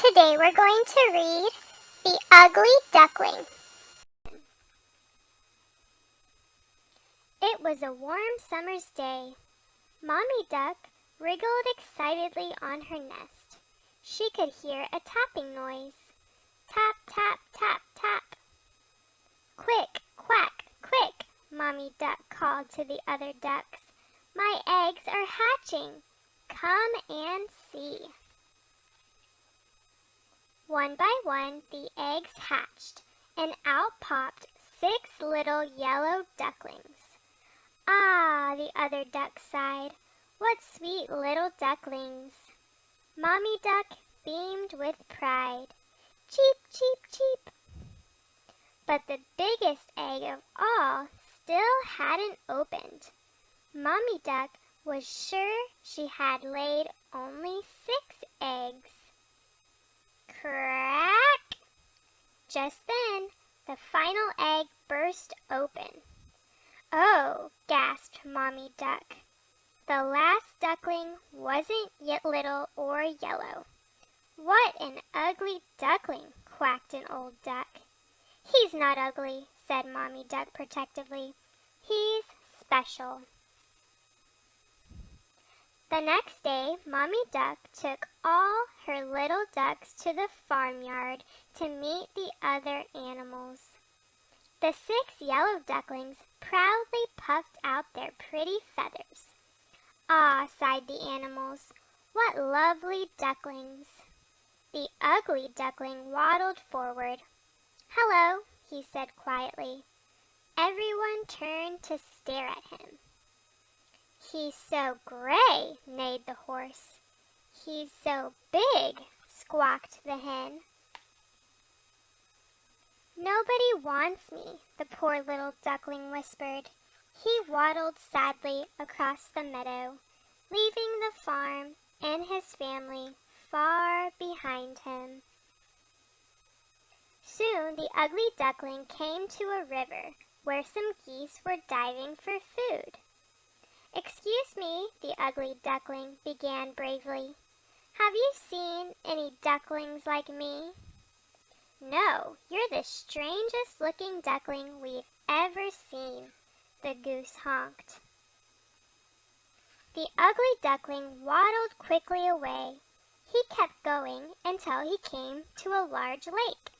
Today we're going to read The Ugly Duckling. It was a warm summer's day. Mommy Duck wriggled excitedly on her nest. She could hear a tapping noise. Tap, tap, tap, tap. Quick, quack, quick, Mommy Duck called to the other ducks. My eggs are hatching. Come and see. One by one, the eggs hatched, and out popped 6 little yellow ducklings. Ah, the other ducks sighed. What sweet little ducklings. Mommy Duck beamed with pride. Cheep, cheep, cheep. But the biggest egg of all still hadn't opened. Mommy Duck was sure she had laid only 6 eggs. Crack! Just then, the final egg burst open. Oh, gasped Mommy Duck. The last duckling wasn't yet little or yellow. What an ugly duckling, quacked an old duck. He's not ugly, said Mommy Duck protectively. He's special. The next day, Mommy Duck took all her little ducks to the farmyard to meet the other animals. The 6 yellow ducklings proudly puffed out their pretty feathers. Ah, sighed the animals, what lovely ducklings. The ugly duckling waddled forward. Hello, he said quietly. Everyone turned to stare at him. He's so gray, neighed the horse. He's so big, squawked the hen. Nobody wants me, the poor little duckling whispered. He waddled sadly across the meadow, leaving the farm and his family far behind him. Soon the ugly duckling came to a river where some geese were diving for food. Excuse me, the ugly duckling began bravely. Have you seen any ducklings like me? No, you're the strangest looking duckling we've ever seen, the goose honked. The ugly duckling waddled quickly away. He kept going until he came to a large lake.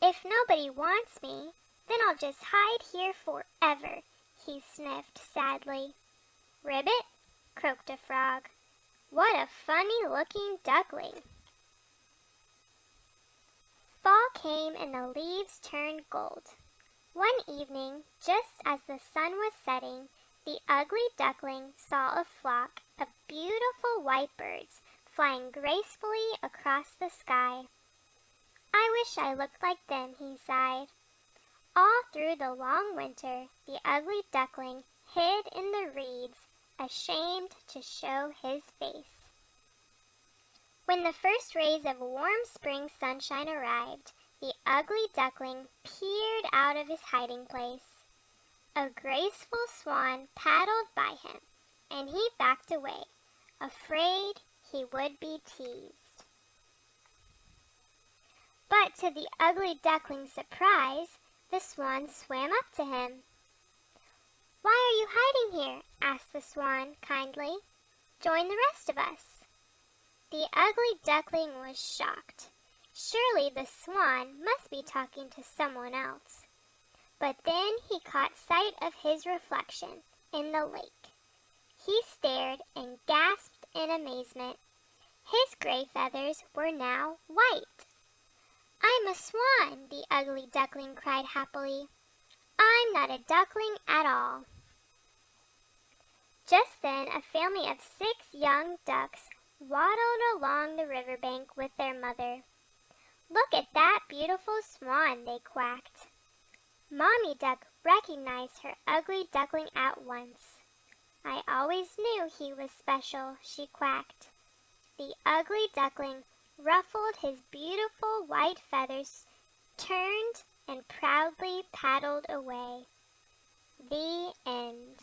If nobody wants me, then I'll just hide here forever, he sniffed sadly. Ribbit, croaked a frog. What a funny-looking duckling. Fall came and the leaves turned gold. One evening, just as the sun was setting, the ugly duckling saw a flock of beautiful white birds flying gracefully across the sky. I wish I looked like them, he sighed. All through the long winter, the ugly duckling hid in the reeds, ashamed to show his face. When the first rays of warm spring sunshine arrived, the ugly duckling peered out of his hiding place. A graceful swan paddled by him, and he backed away, afraid he would be teased. But to the ugly duckling's surprise, the swan swam up to him. Why are you hiding here? Asked the swan kindly. Join the rest of us. The ugly duckling was shocked. Surely the swan must be talking to someone else. But then he caught sight of his reflection in the lake. He stared and gasped in amazement. His gray feathers were now white. I'm a swan, the ugly duckling cried happily. I'm not a duckling at all. Just then a family of 6 young ducks waddled along the riverbank with their mother. Look at that beautiful swan, they quacked. Mommy Duck recognized her ugly duckling at once. I always knew he was special, she quacked. The ugly duckling ruffled his beautiful white feathers, turned, and proudly paddled away. The end.